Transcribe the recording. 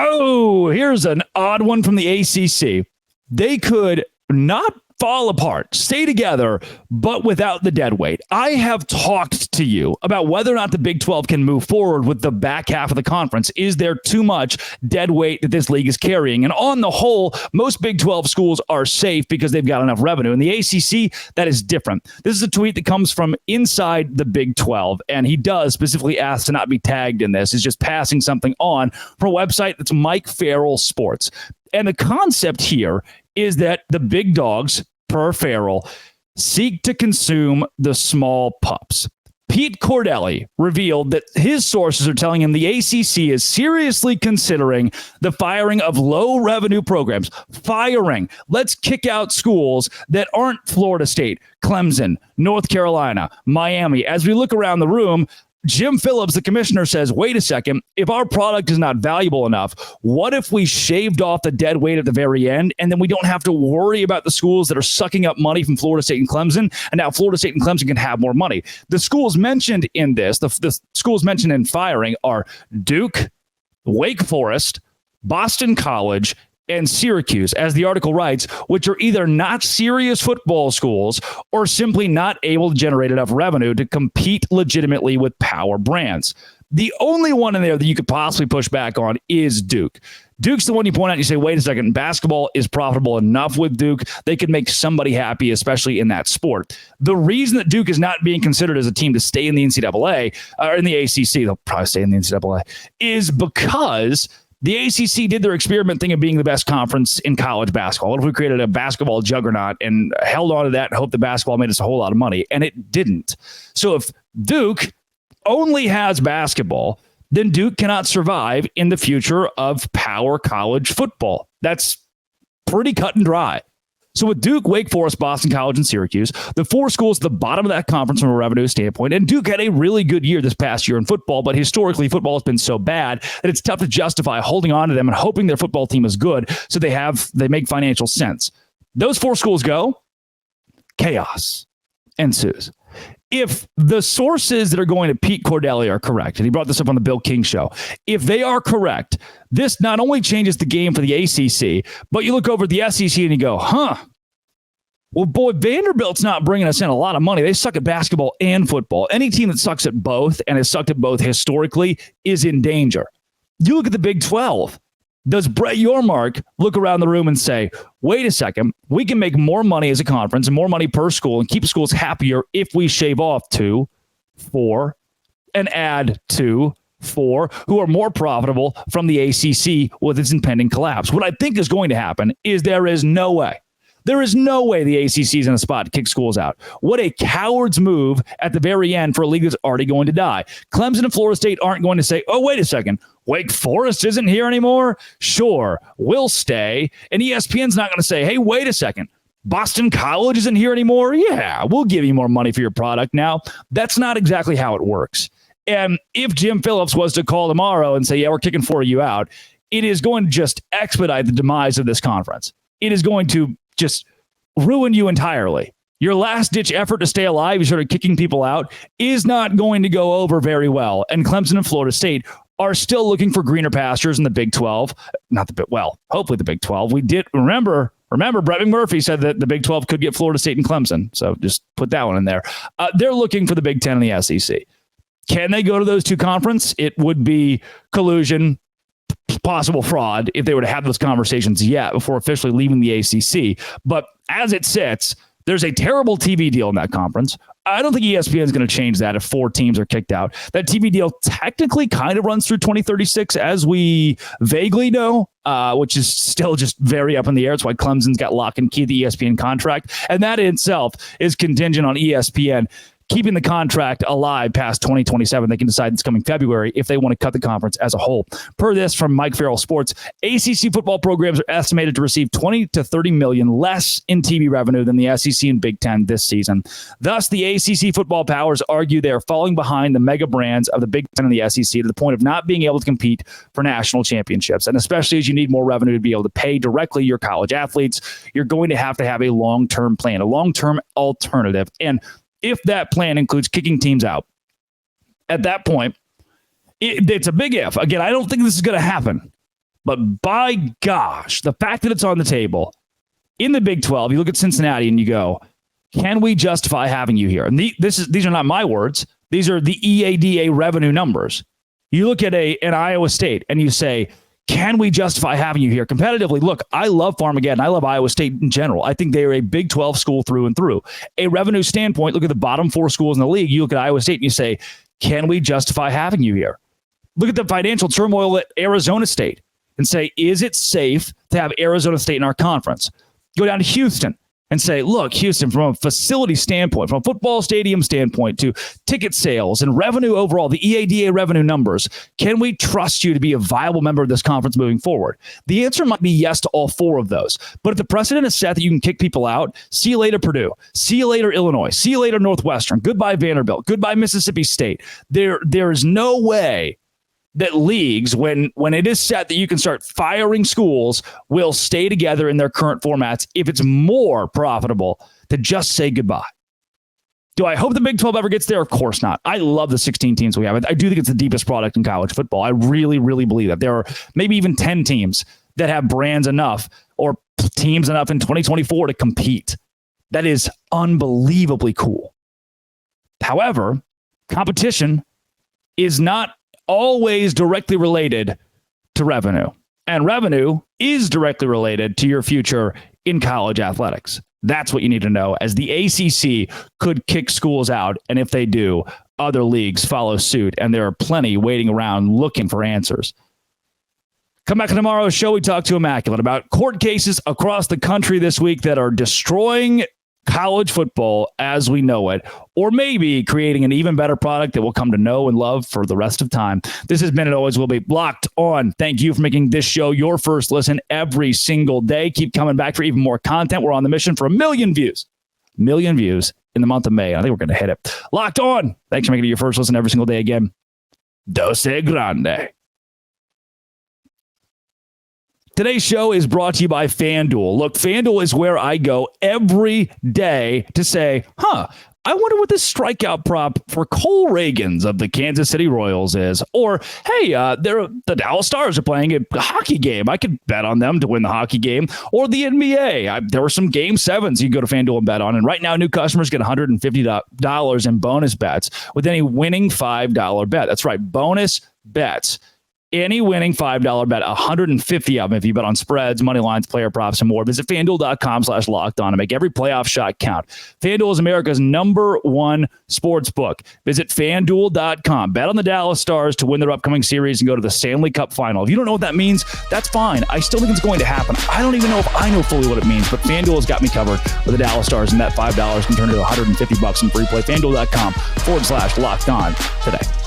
Oh, here's an odd one from the ACC. They could not fall apart, stay together, but without the dead weight. I have talked to you about whether or not the Big 12 can move forward with the back half of the conference. Is there too much dead weight that this league is carrying? And on the whole, most Big 12 schools are safe because they've got enough revenue. In the ACC, that is different. This is a tweet that comes from inside the Big 12, and he does specifically ask to not be tagged in this. He's just passing something on from a website that's Mike Farrell Sports. And the concept here is that the big dogs, per Farrell, seek to consume the small pups. Pete Cordelli revealed that his sources are telling him the ACC is seriously considering the firing of low-revenue programs. Firing. Let's kick out schools that aren't Florida State, Clemson, North Carolina, Miami. As we look around the room, Jim Phillips, the commissioner, says, wait a second, if our product is not valuable enough, what if we shaved off the dead weight at the very end, and then we don't have to worry about the schools that are sucking up money from Florida State and Clemson, and now Florida State and Clemson can have more money? The schools mentioned in this, the schools mentioned in firing are Duke, Wake Forest, Boston College, and Syracuse, as the article writes, which are either not serious football schools or simply not able to generate enough revenue to compete legitimately with power brands. The only one in there that you could possibly push back on is Duke. Duke's the one you point out and you say, wait a second, basketball is profitable enough with Duke. They could make somebody happy, especially in that sport. The reason that Duke is not being considered as a team to stay in the NCAA, or in the ACC, they'll probably stay in the NCAA, is because the ACC did their experiment thing of being the best conference in college basketball. What if we created a basketball juggernaut and held on to that and hoped the basketball made us a whole lot of money? And it didn't. So if Duke only has basketball, then Duke cannot survive in the future of power college football. That's pretty cut and dry. So with Duke, Wake Forest, Boston College, and Syracuse, the four schools at the bottom of that conference from a revenue standpoint, and Duke had a really good year this past year in football, but historically football has been so bad that it's tough to justify holding on to them and hoping their football team is good so they make financial sense. Those four schools go, chaos ensues. If the sources that are going to Pete Cordelli are correct, and he brought this up on the Bill King show, if they are correct, this not only changes the game for the ACC, but you look over at the SEC and you go, well, boy, Vanderbilt's not bringing us in a lot of money. They suck at basketball and football. Any team that sucks at both and has sucked at both historically is in danger. You look at the Big 12. Does Brett Yormark look around the room and say, wait a second, we can make more money as a conference and more money per school and keep schools happier if we shave off 2, 4, and add 2, 4, who are more profitable from the ACC with its impending collapse? What I think is going to happen is there is no way the ACC is in a spot to kick schools out. What a coward's move at the very end for a league that's already going to die. Clemson and Florida State aren't going to say, oh, wait a second, Wake Forest isn't here anymore? Sure, we'll stay. And ESPN's not going to say, hey, wait a second, Boston College isn't here anymore? Yeah, we'll give you more money for your product now. That's not exactly how it works. And if Jim Phillips was to call tomorrow and say, yeah, we're kicking 4 of you out, it is going to just expedite the demise of this conference. It is going to just ruin you entirely. Your last-ditch effort to stay alive, you started kicking people out, is not going to go over very well. And Clemson and Florida State are still looking for greener pastures in the Big 12. Hopefully the Big 12. We did remember Brett McMurphy said that the Big 12 could get Florida State and Clemson. So just put that one in there. They're looking for the Big 10 and the SEC. Can they go to those two conferences? It would be collusion, possible fraud if they were to have those conversations yet before officially leaving the ACC. But as it sits, there's a terrible TV deal in that conference. I don't think ESPN is going to change that if 4 teams are kicked out. That TV deal technically kind of runs through 2036, as we vaguely know, which is still just very up in the air. It's why Clemson's got lock and key the ESPN contract. And that in itself is contingent on ESPN keeping the contract alive past 2027. They can decide this coming February if they want to cut the conference as a whole. Per this from Mike Farrell Sports, ACC football programs are estimated to receive 20 to 30 million less in TV revenue than the SEC and Big Ten this season. Thus, the ACC football powers argue they are falling behind the mega brands of the Big Ten and the SEC to the point of not being able to compete for national championships. And especially as you need more revenue to be able to pay directly your college athletes, you're going to have a long-term plan, a long-term alternative. And if that plan includes kicking teams out, at that point, it's a big if. Again, I don't think this is going to happen. But by gosh, the fact that it's on the table in the Big 12, you look at Cincinnati and you go, can we justify having you here? And these are not my words. These are the EADA revenue numbers. You look at an Iowa State and you say, can we justify having you here competitively? Look, I love Farmageddon. I love Iowa State in general. I think they are a Big 12 school through and through. A revenue standpoint, look at the bottom 4 schools in the league. You look at Iowa State and you say, can we justify having you here? Look at the financial turmoil at Arizona State and say, is it safe to have Arizona State in our conference? Go down to Houston and say, look, Houston, from a facility standpoint, from a football stadium standpoint to ticket sales and revenue overall, the EADA revenue numbers, can we trust you to be a viable member of this conference moving forward? The answer might be yes to all 4 of those. But if the precedent is set that you can kick people out, see you later, Purdue. See you later, Illinois. See you later, Northwestern. Goodbye, Vanderbilt. Goodbye, Mississippi State. There is no way that leagues, when it is set that you can start firing schools, will stay together in their current formats if it's more profitable to just say goodbye. Do I hope the Big 12 ever gets there? Of course not. I love the 16 teams we have. I do think it's the deepest product in college football. I really, really believe that. There are maybe even 10 teams that have brands enough or teams enough in 2024 to compete. That is unbelievably cool. However, competition is not always directly related to revenue. And revenue is directly related to your future in college athletics. That's what you need to know, as the ACC could kick schools out. And if they do, other leagues follow suit. And there are plenty waiting around looking for answers. Come back to tomorrow's show. We talk to Immaculate about court cases across the country this week that are destroying college football as we know it, or maybe creating an even better product that we'll come to know and love for the rest of time. This has been and always will be Locked On. Thank you for making this show your first listen every single day. Keep coming back for even more content. We're on the mission for 1 million views. 1 million views in the month of May. I think we're going to hit it. Locked On. Thanks for making it your first listen every single day again. Dose Grande. Today's show is brought to you by FanDuel. Look, FanDuel is where I go every day to say, I wonder what this strikeout prop for Cole Reagans of the Kansas City Royals is. Or, hey, the Dallas Stars are playing a hockey game. I could bet on them to win the hockey game. Or the NBA. There were some Game 7s you can go to FanDuel and bet on. And right now, new customers get $150 in bonus bets with any winning $5 bet. That's right, bonus bets. Any winning $5 bet, 150 of them if you bet on spreads, money lines, player props, and more. Visit FanDuel.com/lockedon and make every playoff shot count. FanDuel is America's #1 sports book. Visit FanDuel.com. Bet on the Dallas Stars to win their upcoming series and go to the Stanley Cup Final. If you don't know what that means, that's fine. I still think it's going to happen. I don't even know if I know fully what it means, but FanDuel has got me covered with the Dallas Stars, and that $5 can turn into $150 in free play. FanDuel.com/lockedon today.